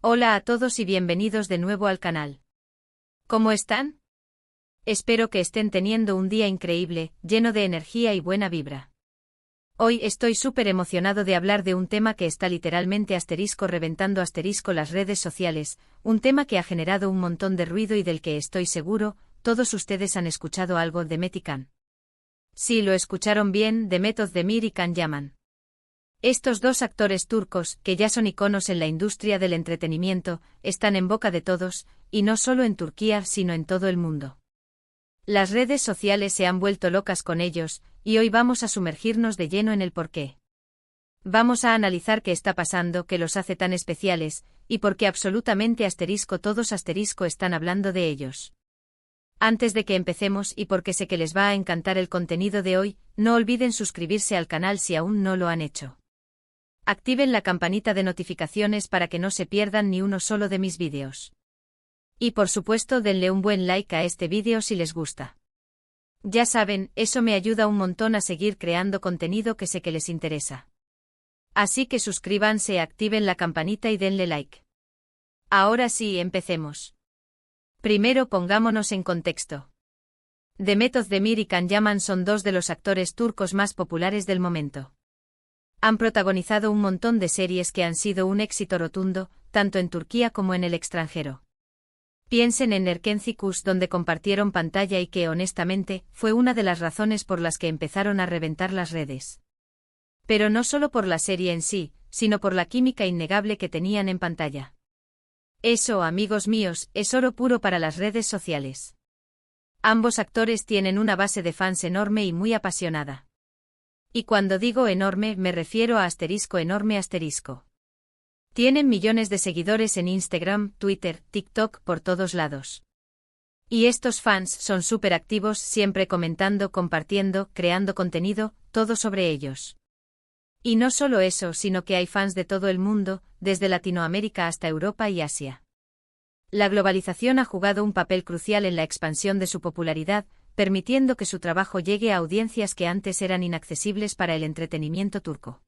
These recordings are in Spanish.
Hola a todos y bienvenidos de nuevo al canal. ¿Cómo están? Espero que estén teniendo un día increíble, lleno de energía y buena vibra. Hoy estoy súper emocionado de hablar de un tema que está literalmente reventando las redes sociales, un tema que ha generado un montón de ruido y del que estoy seguro, todos ustedes han escuchado algo de Demet y Can. Sí, lo escucharon bien, Demet Özdemir y Can Yaman. Estos dos actores turcos, que ya son iconos en la industria del entretenimiento, están en boca de todos, y no solo en Turquía sino en todo el mundo. Las redes sociales se han vuelto locas con ellos, y hoy vamos a sumergirnos de lleno en el porqué. Vamos a analizar qué está pasando, qué los hace tan especiales, y por qué absolutamente todos están hablando de ellos. Antes de que empecemos y porque sé que les va a encantar el contenido de hoy, no olviden suscribirse al canal si aún no lo han hecho. Activen la campanita de notificaciones para que no se pierdan ni uno solo de mis vídeos. Y por supuesto denle un buen like a este vídeo si les gusta. Ya saben, eso me ayuda un montón a seguir creando contenido que sé que les interesa. Así que suscríbanse, activen la campanita y denle like. Ahora sí, empecemos. Primero pongámonos en contexto. Demet Özdemir y Can Yaman son dos de los actores turcos más populares del momento. Han protagonizado un montón de series que han sido un éxito rotundo, tanto en Turquía como en el extranjero. Piensen en Erkenci Kuş, donde compartieron pantalla y que, honestamente, fue una de las razones por las que empezaron a reventar las redes. Pero no solo por la serie en sí, sino por la química innegable que tenían en pantalla. Eso, amigos míos, es oro puro para las redes sociales. Ambos actores tienen una base de fans enorme y muy apasionada. Y cuando digo enorme me refiero a enorme. Tienen millones de seguidores en Instagram, Twitter, TikTok, por todos lados. Y estos fans son súper activos, siempre comentando, compartiendo, creando contenido, todo sobre ellos. Y no solo eso, sino que hay fans de todo el mundo, desde Latinoamérica hasta Europa y Asia. La globalización ha jugado un papel crucial en la expansión de su popularidad, permitiendo que su trabajo llegue a audiencias que antes eran inaccesibles para el entretenimiento turco.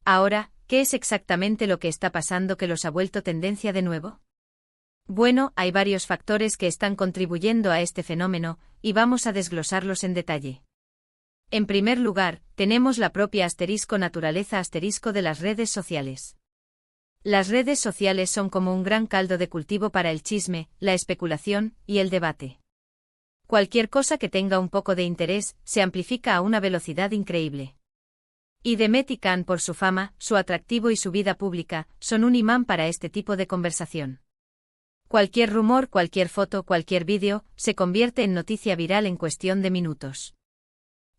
Ahora, ¿qué es exactamente lo que está pasando que los ha vuelto tendencia de nuevo? Bueno, hay varios factores que están contribuyendo a este fenómeno, y vamos a desglosarlos en detalle. En primer lugar, tenemos la propia naturaleza de las redes sociales. Las redes sociales son como un gran caldo de cultivo para el chisme, la especulación y el debate. Cualquier cosa que tenga un poco de interés, se amplifica a una velocidad increíble. Y Demet y Can, por su fama, su atractivo y su vida pública, son un imán para este tipo de conversación. Cualquier rumor, cualquier foto, cualquier vídeo, se convierte en noticia viral en cuestión de minutos.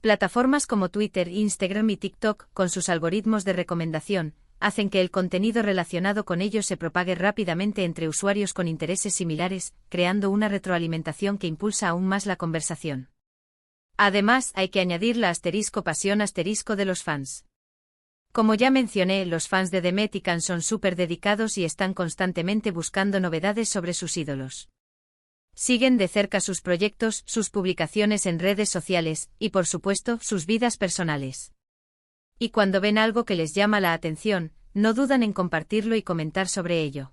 Plataformas como Twitter, Instagram y TikTok, con sus algoritmos de recomendación, hacen que el contenido relacionado con ellos se propague rápidamente entre usuarios con intereses similares, creando una retroalimentación que impulsa aún más la conversación. Además, hay que añadir la pasión de los fans. Como ya mencioné, los fans de Demet y Can son súper dedicados y están constantemente buscando novedades sobre sus ídolos. Siguen de cerca sus proyectos, sus publicaciones en redes sociales, y por supuesto, sus vidas personales. Y cuando ven algo que les llama la atención, no dudan en compartirlo y comentar sobre ello.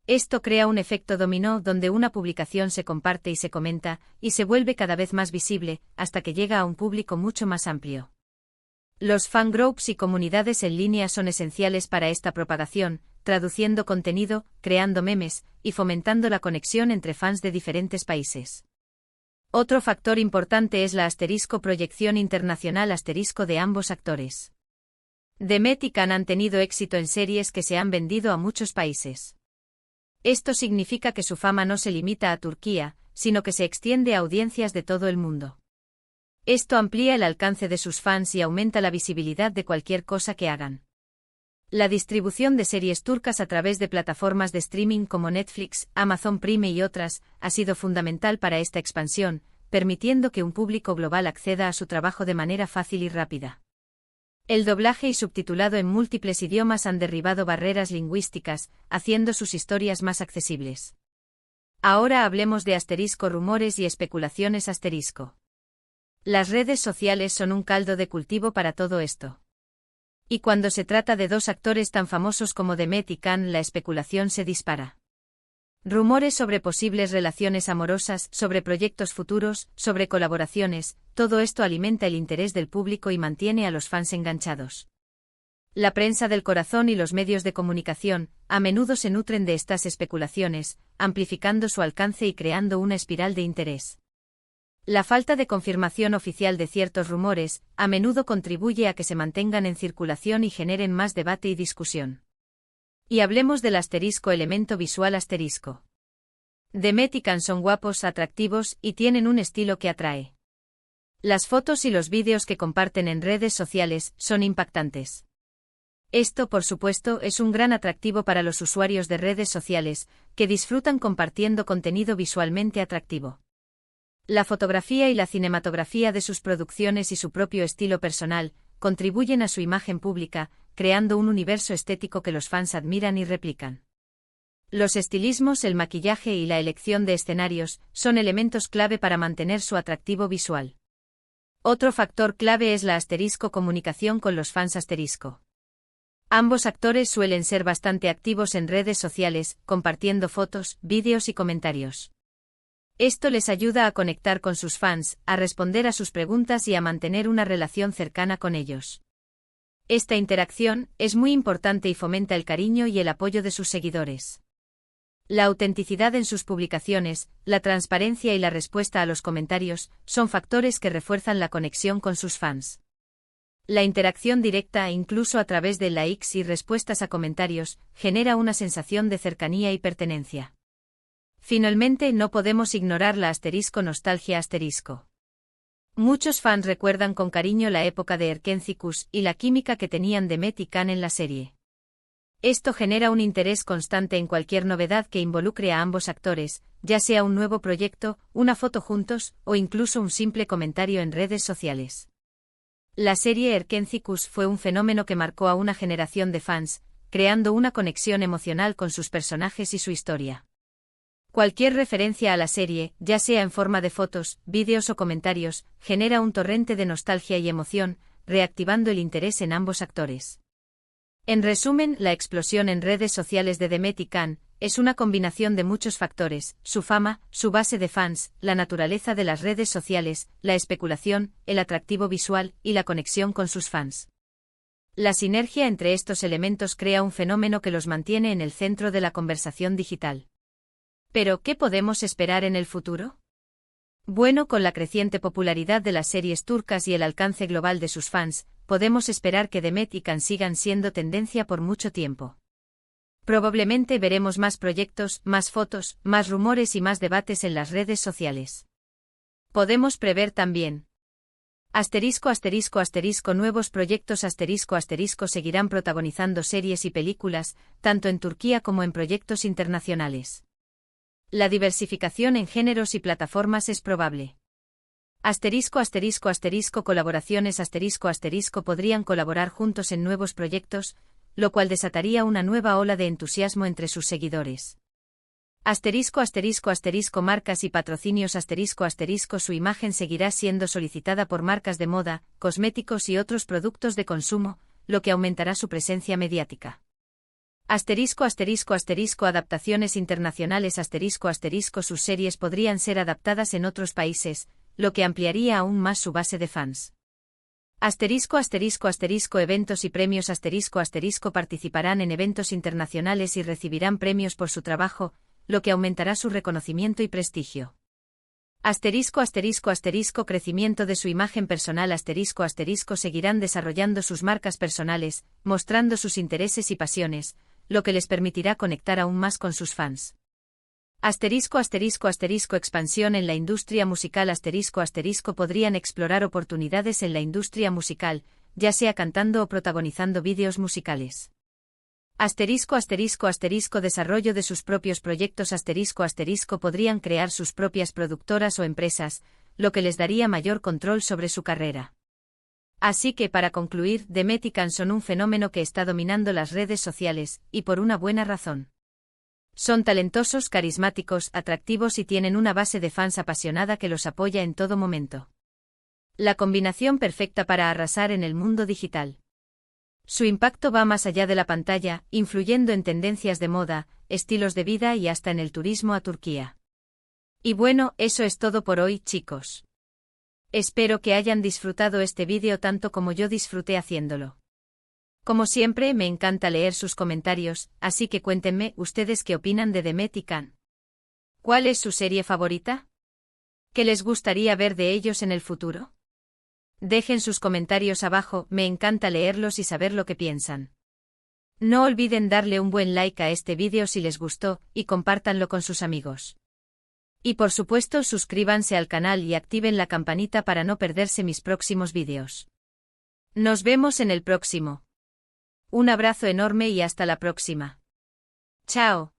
Esto crea un efecto dominó donde una publicación se comparte y se comenta, y se vuelve cada vez más visible, hasta que llega a un público mucho más amplio. Los fangroups y comunidades en línea son esenciales para esta propagación, traduciendo contenido, creando memes, y fomentando la conexión entre fans de diferentes países. Otro factor importante es la proyección internacional de ambos actores. Demet y Can han tenido éxito en series que se han vendido a muchos países. Esto significa que su fama no se limita a Turquía, sino que se extiende a audiencias de todo el mundo. Esto amplía el alcance de sus fans y aumenta la visibilidad de cualquier cosa que hagan. La distribución de series turcas a través de plataformas de streaming como Netflix, Amazon Prime y otras, ha sido fundamental para esta expansión, permitiendo que un público global acceda a su trabajo de manera fácil y rápida. El doblaje y subtitulado en múltiples idiomas han derribado barreras lingüísticas, haciendo sus historias más accesibles. Ahora hablemos de rumores y especulaciones . Las redes sociales son un caldo de cultivo para todo esto. Y cuando se trata de dos actores tan famosos como Demet y Can, la especulación se dispara. Rumores sobre posibles relaciones amorosas, sobre proyectos futuros, sobre colaboraciones, todo esto alimenta el interés del público y mantiene a los fans enganchados. La prensa del corazón y los medios de comunicación, a menudo se nutren de estas especulaciones, amplificando su alcance y creando una espiral de interés. La falta de confirmación oficial de ciertos rumores, a menudo contribuye a que se mantengan en circulación y generen más debate y discusión. Y hablemos del elemento visual asterisco. Demet y Can son guapos, atractivos, y tienen un estilo que atrae. Las fotos y los vídeos que comparten en redes sociales son impactantes. Esto, por supuesto, es un gran atractivo para los usuarios de redes sociales, que disfrutan compartiendo contenido visualmente atractivo. La fotografía y la cinematografía de sus producciones y su propio estilo personal contribuyen a su imagen pública, creando un universo estético que los fans admiran y replican. Los estilismos, el maquillaje y la elección de escenarios son elementos clave para mantener su atractivo visual. Otro factor clave es la comunicación con los fans. Ambos actores suelen ser bastante activos en redes sociales, compartiendo fotos, vídeos y comentarios. Esto les ayuda a conectar con sus fans, a responder a sus preguntas y a mantener una relación cercana con ellos. Esta interacción es muy importante y fomenta el cariño y el apoyo de sus seguidores. La autenticidad en sus publicaciones, la transparencia y la respuesta a los comentarios son factores que refuerzan la conexión con sus fans. La interacción directa, incluso a través de likes y respuestas a comentarios, genera una sensación de cercanía y pertenencia. Finalmente, no podemos ignorar la nostalgia. Muchos fans recuerdan con cariño la época de Erkenci-Kuş y la química que tenían Demet y Can en la serie. Esto genera un interés constante en cualquier novedad que involucre a ambos actores, ya sea un nuevo proyecto, una foto juntos, o incluso un simple comentario en redes sociales. La serie Erkenci-Kuş fue un fenómeno que marcó a una generación de fans, creando una conexión emocional con sus personajes y su historia. Cualquier referencia a la serie, ya sea en forma de fotos, vídeos o comentarios, genera un torrente de nostalgia y emoción, reactivando el interés en ambos actores. En resumen, la explosión en redes sociales de Demet y Can es una combinación de muchos factores: su fama, su base de fans, la naturaleza de las redes sociales, la especulación, el atractivo visual y la conexión con sus fans. La sinergia entre estos elementos crea un fenómeno que los mantiene en el centro de la conversación digital. ¿Pero qué podemos esperar en el futuro? Bueno, con la creciente popularidad de las series turcas y el alcance global de sus fans, podemos esperar que Demet y Can sigan siendo tendencia por mucho tiempo. Probablemente veremos más proyectos, más fotos, más rumores y más debates en las redes sociales. Podemos prever también nuevos proyectos seguirán protagonizando series y películas, tanto en Turquía como en proyectos internacionales. La diversificación en géneros y plataformas es probable. Colaboraciones podrían colaborar juntos en nuevos proyectos, lo cual desataría una nueva ola de entusiasmo entre sus seguidores. Marcas y patrocinios su imagen seguirá siendo solicitada por marcas de moda, cosméticos y otros productos de consumo, lo que aumentará su presencia mediática. Adaptaciones internacionales sus series podrían ser adaptadas en otros países, lo que ampliaría aún más su base de fans. Eventos y premios participarán en eventos internacionales y recibirán premios por su trabajo, lo que aumentará su reconocimiento y prestigio. Crecimiento de su imagen personal. Seguirán desarrollando sus marcas personales, mostrando sus intereses y pasiones, lo que les permitirá conectar aún más con sus fans. Expansión en la industria musical. Podrían explorar oportunidades en la industria musical, ya sea cantando o protagonizando vídeos musicales. Desarrollo de sus propios proyectos. Podrían crear sus propias productoras o empresas, lo que les daría mayor control sobre su carrera. Así que, para concluir, Demet y Can son un fenómeno que está dominando las redes sociales, y por una buena razón. Son talentosos, carismáticos, atractivos y tienen una base de fans apasionada que los apoya en todo momento. La combinación perfecta para arrasar en el mundo digital. Su impacto va más allá de la pantalla, influyendo en tendencias de moda, estilos de vida y hasta en el turismo a Turquía. Y bueno, eso es todo por hoy, chicos. Espero que hayan disfrutado este vídeo tanto como yo disfruté haciéndolo. Como siempre, me encanta leer sus comentarios, así que cuéntenme ustedes qué opinan de Demet y Can. ¿Cuál es su serie favorita? ¿Qué les gustaría ver de ellos en el futuro? Dejen sus comentarios abajo, me encanta leerlos y saber lo que piensan. No olviden darle un buen like a este vídeo si les gustó, y compártanlo con sus amigos. Y por supuesto suscríbanse al canal y activen la campanita para no perderse mis próximos vídeos. Nos vemos en el próximo. Un abrazo enorme y hasta la próxima. Chao.